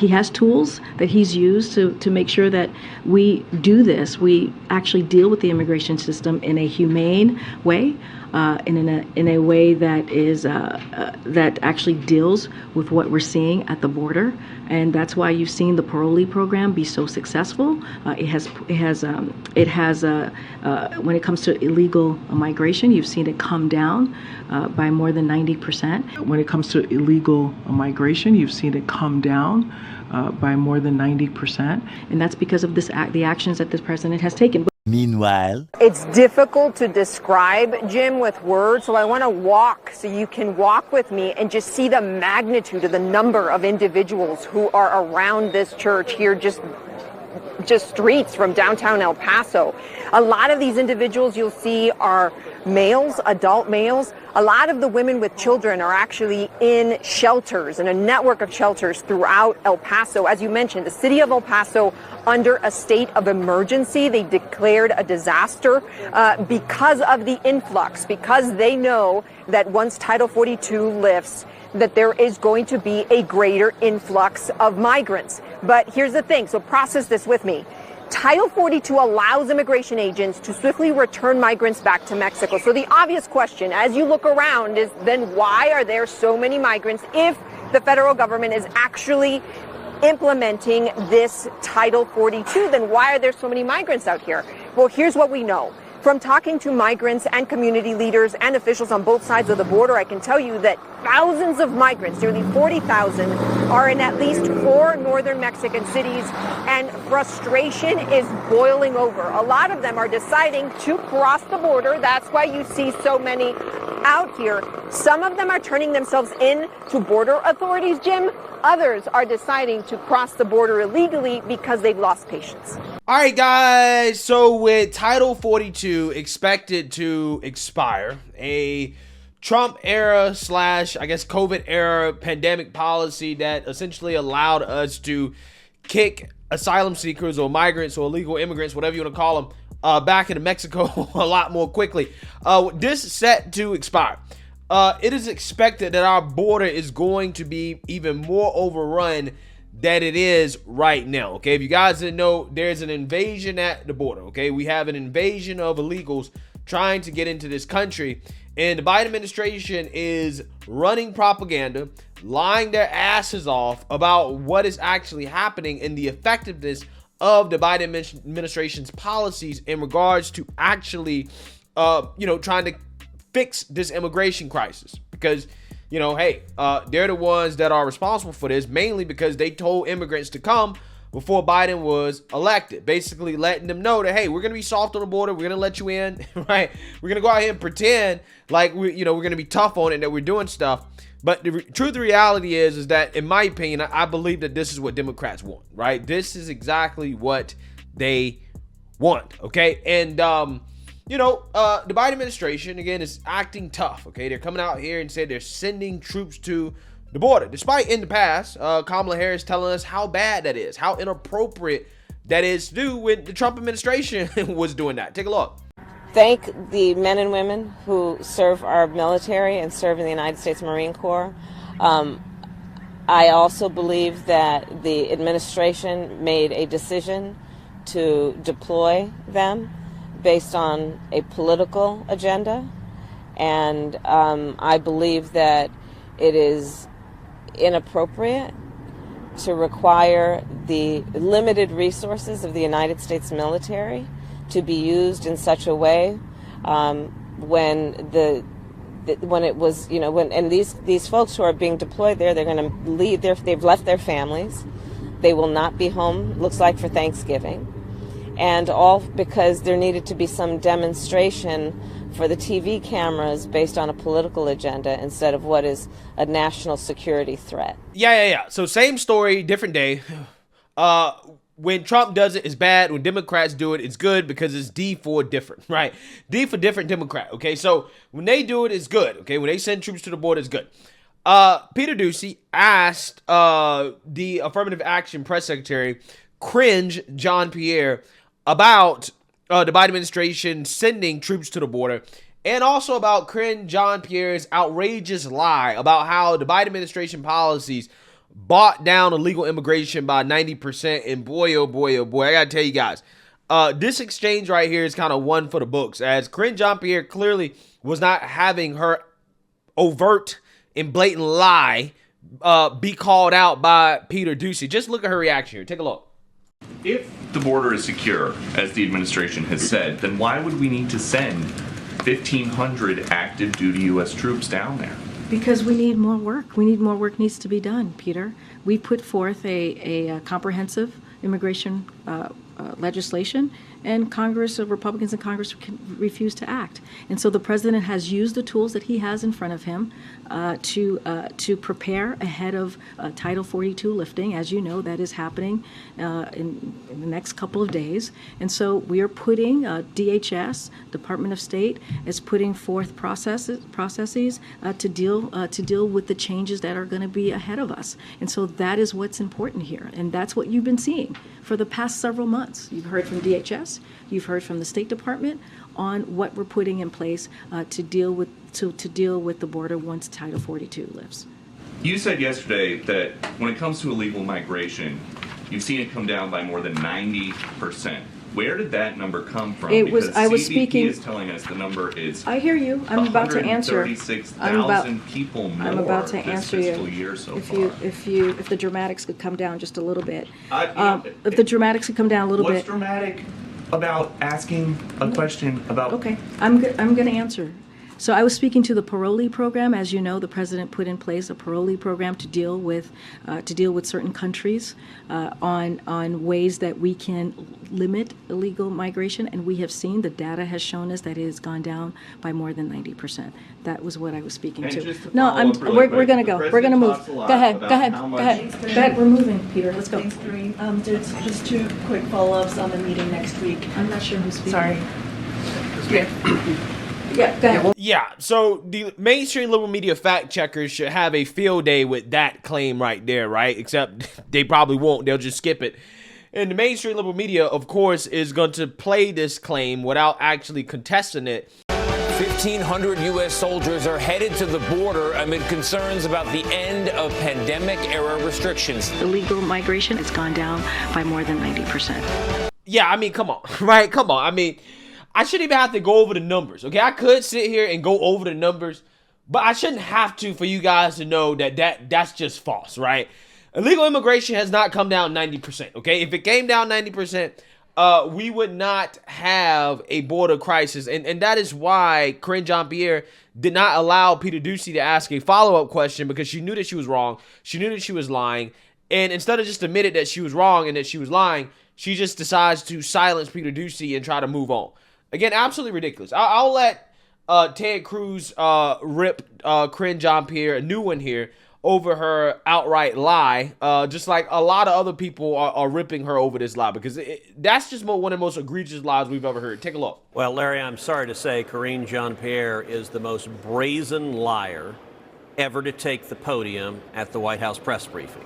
he has tools that he's used to make sure that we do this. We actually deal with the immigration system in a humane way, and in a way that is that actually deals with what we're seeing at the border. And that's why you've seen the parolee program be so successful. It has when it comes to illegal migration, you've seen it come down by more than 90%. When it comes to illegal migration, you've seen it come down by more than 90%. And that's because of the actions that this president has taken. Meanwhile, it's difficult to describe, Jim, with words, so I want to walk so you can walk with me and just see the magnitude of the number of individuals who are around this church here, just streets from downtown El Paso. A lot of these individuals you'll see are males, adult males. A lot of the women with children are actually in shelters, in a network of shelters throughout El Paso. As you mentioned, the city of El Paso under a state of emergency. They declared a disaster because of the influx, because they know that once Title 42 lifts, that there is going to be a greater influx of migrants. But here's the thing, so process this with me. Title 42 allows immigration agents to swiftly return migrants back to Mexico. So the obvious question, as you look around, is then why are there so many migrants if the federal government is actually implementing this Title 42? Then why are there so many migrants out here? Well, here's what we know. From talking to migrants and community leaders and officials on both sides of the border, I can tell you that thousands of migrants, nearly 40,000, are in at least 4 northern Mexican cities, and frustration is boiling over. A lot of them are deciding to cross the border. That's why you see so many out here. Some of them are turning themselves in to border authorities, Jim. Others are deciding to cross the border illegally because they've lost patience. All right, guys. So with Title 42 expected to expire, a Trump era / I guess COVID era pandemic policy that essentially allowed us to kick asylum seekers or migrants or illegal immigrants, whatever you want to call them, back into Mexico a lot more quickly. This is set to expire. It is expected that our border is going to be even more overrun than it is right now. Okay, if you guys didn't know, there's an invasion at the border. Okay, we have an invasion of illegals trying to get into this country, and the Biden administration is running propaganda, lying their asses off about what is actually happening and the effectiveness of the Biden administration's policies in regards to actually, trying to fix this immigration crisis. Because, hey, they're the ones that are responsible for this, mainly because they told immigrants to come before Biden was elected, basically letting them know that, hey, we're going to be soft on the border. We're going to let you in, right? We're going to go out here and pretend like we're going to be tough on it and that we're doing stuff. But the truth of the reality is that, in my opinion, I believe that this is what Democrats want, right? This is exactly what they want, okay? And, the Biden administration, again, is acting tough, okay? They're coming out here and said they're sending troops to the border, despite in the past, Kamala Harris telling us how bad that is, how inappropriate that is to do when the Trump administration was doing that. Take a look. Thank the men and women who serve our military and serve in the United States Marine Corps. I also believe that the administration made a decision to deploy them based on a political agenda, and I believe that it is inappropriate to require the limited resources of the United States military to be used in such a way when it was, when these folks who are being deployed there, they're going to leave. They've left their families. They will not be home, looks like, for Thanksgiving. And all because there needed to be some demonstration for the TV cameras based on a political agenda instead of what is a national security threat. Yeah. So same story, different day. When Trump does it, it's bad. When Democrats do it, it's good because it's D for different, right? D for different Democrat, okay? So when they do it, it's good, okay? When they send troops to the border, it's good. Peter Doocy asked the Affirmative Action Press Secretary, Karine Jean-Pierre, about the Biden administration sending troops to the border, and also about Karine Jean-Pierre's outrageous lie about how the Biden administration policies bought down illegal immigration by 90%. And boy, oh boy, oh boy, I gotta tell you guys, this exchange right here is kind of one for the books, as Karine Jean-Pierre clearly was not having her overt and blatant lie be called out by Peter Doocy. Just look at her reaction here. Take a look. If the border is secure, as the administration has said, then why would we need to send 1,500 active duty U.S. troops down there? Because we need more work. We need more work needs to be done, Peter. We put forth a comprehensive immigration legislation, and Congress, Republicans in Congress refuse to act. And so the president has used the tools that he has in front of him to prepare ahead of Title 42 lifting. As you know, that is happening in the next couple of days. And so we are putting DHS, Department of State, is putting forth processes to deal with the changes that are going to be ahead of us. And so that is what's important here, and that's what you've been seeing for the past several months. You've heard from DHS, you've heard from the State Department on what we're putting in place to deal with the border once Title 42 lifts. You said yesterday that when it comes to illegal migration, you've seen it come down by more than 90%. Where did that number come from? Because CBP is telling us the number is. I hear you. I'm about to answer. 136,000 people more. I'm about to answer this fiscal you. Year so far. If the dramatics could come down just a little bit. If the dramatics could come down a little bit. What's dramatic about asking a question about? Okay, I'm going to answer. So I was speaking to the parolee program. As you know, the president put in place a parolee program to deal with certain countries on ways that we can limit illegal migration, and we have seen the data has shown us that it has gone down by more than 90%. That was what I was speaking to. No, we're going to go. We're going to move. Go ahead. We're moving, Peter. Let's go. Thanks, Karine. There's just two quick follow-ups on the meeting next week. I'm not sure who's speaking. Sorry. Yeah, go ahead. Yeah, so the mainstream liberal media fact checkers should have a field day with that claim right there, right? Except they probably won't. They'll just skip it. And the mainstream liberal media, of course, is going to play this claim without actually contesting it. 1,500 U.S. soldiers are headed to the border amid concerns about the end of pandemic-era restrictions. Illegal migration has gone down by more than 90%. Yeah, I mean, come on, right? Come on. I mean, I shouldn't even have to go over the numbers, okay? I could sit here and go over the numbers, but I shouldn't have to for you guys to know that's just false, right? Illegal immigration has not come down 90%, okay? If it came down 90%, we would not have a border crisis. And that is why Karine Jean-Pierre did not allow Peter Doocy to ask a follow-up question, because she knew that she was wrong. She knew that she was lying. And instead of just admitting that she was wrong and that she was lying, she just decides to silence Peter Doocy and try to move on. Again, absolutely ridiculous. I'll let Ted Cruz rip Karine Jean-Pierre a new one here over her outright lie, just like a lot of other people are ripping her over this lie, because that's just one of the most egregious lies we've ever heard. Take a look. Well, Larry, I'm sorry to say Karine Jean-Pierre is the most brazen liar ever to take the podium at the White House press briefing.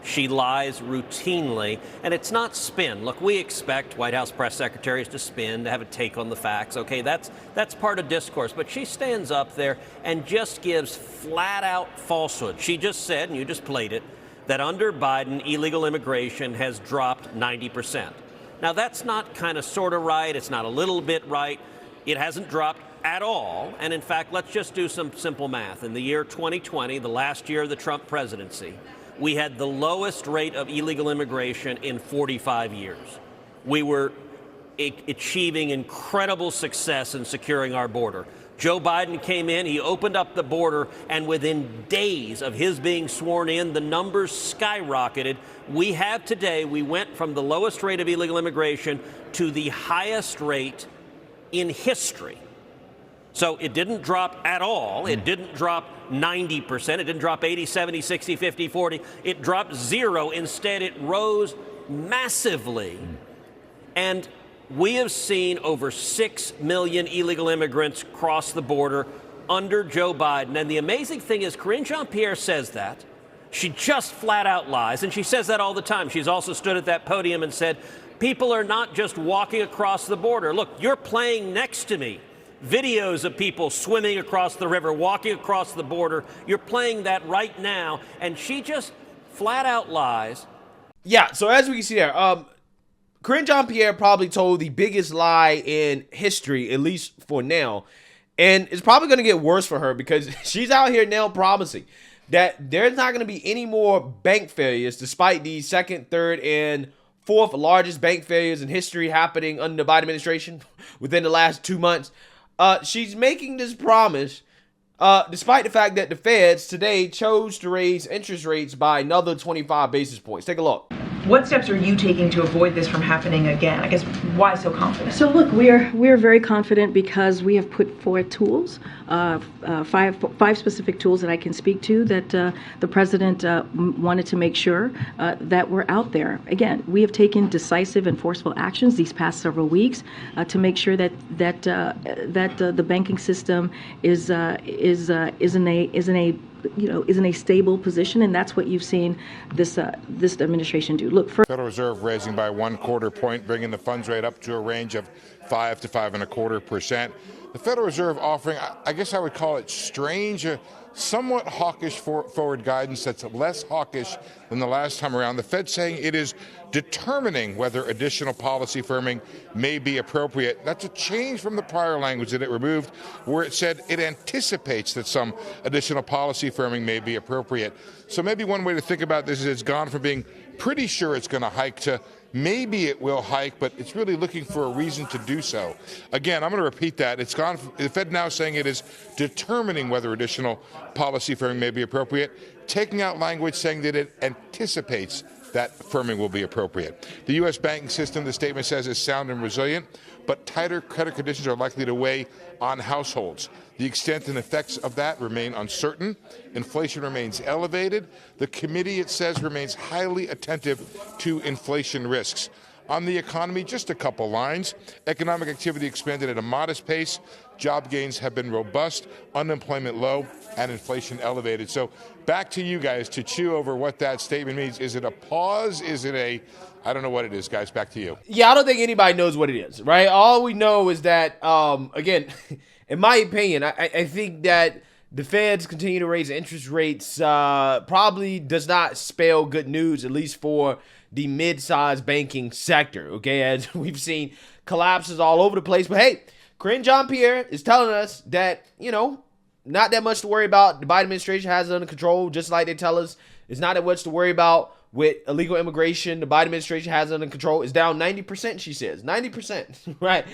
She lies routinely, and it's not spin. Look, we expect White House press secretaries to spin, to have a take on the facts. Okay, that's part of discourse. But she stands up there and just gives flat-out falsehood. She just said, and you just played it, that under Biden, illegal immigration has dropped 90%. Now, that's not kind of sort of right. It's not a little bit right. It hasn't dropped at all. And in fact, let's just do some simple math. In the year 2020, the last year of the Trump presidency, we had the lowest rate of illegal immigration in 45 years. We were achieving incredible success in securing our border. Joe Biden came in, he opened up the border, and within days of his being sworn in, the numbers skyrocketed. We have today, we went from the lowest rate of illegal immigration to the highest rate in history. So it didn't drop at all. It didn't drop 90%. It didn't drop 80, 70, 60, 50, 40. It dropped zero. Instead, it rose massively. And we have seen over 6 million illegal immigrants cross the border under Joe Biden. And the amazing thing is, Karine Jean-Pierre says that. She just flat out lies. And she says that all the time. She's also stood at that podium and said, people are not just walking across the border. Look, you're playing next to me. Videos of people swimming across the river, walking across the border. You're playing that right now. And she just Flat out lies. Yeah, so as we can see there, Karine Jean-Pierre probably told the biggest lie in history, at least for now. And it's probably going to get worse for her because she's out here now promising that there's not going to be any more bank failures despite the second, third, and fourth largest bank failures in history happening under the Biden administration within the last 2 months. She's making this promise despite the fact that the Feds today chose to raise interest rates by another 25 basis points. Take a look. What steps are you taking to avoid this from happening again? I guess, why so confident? So look, we're very confident because we have put forward tools, five specific tools that I can speak to that the president wanted to make sure that were out there. Again, we have taken decisive and forceful actions these past several weeks to make sure that the banking system is in a stable position, and that's what you've seen this administration do. Look, Federal Reserve raising by 1/4 point, bringing the funds rate up to a range of 5 to 5.25%. The Federal Reserve offering, I guess I would call it strange, somewhat hawkish forward guidance that's less hawkish than the last time around. The Fed saying it is determining whether additional policy firming may be appropriate. That's a change from the prior language that it removed, where it said it anticipates that some additional policy firming may be appropriate. So maybe one way to think about this is it's gone from being pretty sure it's going to hike to maybe it will hike, but it's really looking for a reason to do so. Again, I'm going to repeat that. It's gone. The Fed now saying it is determining whether additional policy firming may be appropriate, taking out language saying that it anticipates that firming will be appropriate. The U.S. banking system, the statement says, is sound and resilient, but tighter credit conditions are likely to weigh on households. The extent and effects of that remain uncertain. Inflation remains elevated. The committee, it says, remains highly attentive to inflation risks. On the economy, just a couple lines. Economic activity expanded at a modest pace. Job gains have been robust, unemployment low, and inflation elevated. So back to you guys to chew over what that statement means. Is it a pause? Is it a, I don't know what it is, guys. Back to you. Yeah, I don't think anybody knows what it is, right? All we know is that, again, in my opinion, I think that the Feds continue to raise interest rates probably does not spell good news, at least for the mid-sized banking sector, okay? As we've seen collapses all over the place. But hey, Karine Jean-Pierre is telling us that, not that much to worry about. The Biden administration has it under control, just like they tell us it's not that much to worry about with illegal immigration. The Biden administration has it under control. It's down 90%, she says. 90%, right?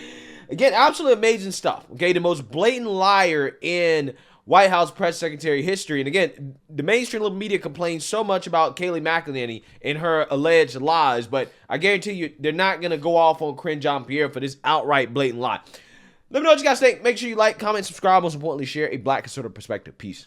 Again, absolutely amazing stuff, okay? The most blatant liar in White House press secretary history. And again, the mainstream liberal media complains so much about Kayleigh McEnany and her alleged lies, but I guarantee you they're not going to go off on Karine Jean-Pierre for this outright blatant lie. Let me know what you guys think. Make sure you like, comment, subscribe. Most importantly, share a Black conservative perspective. Peace.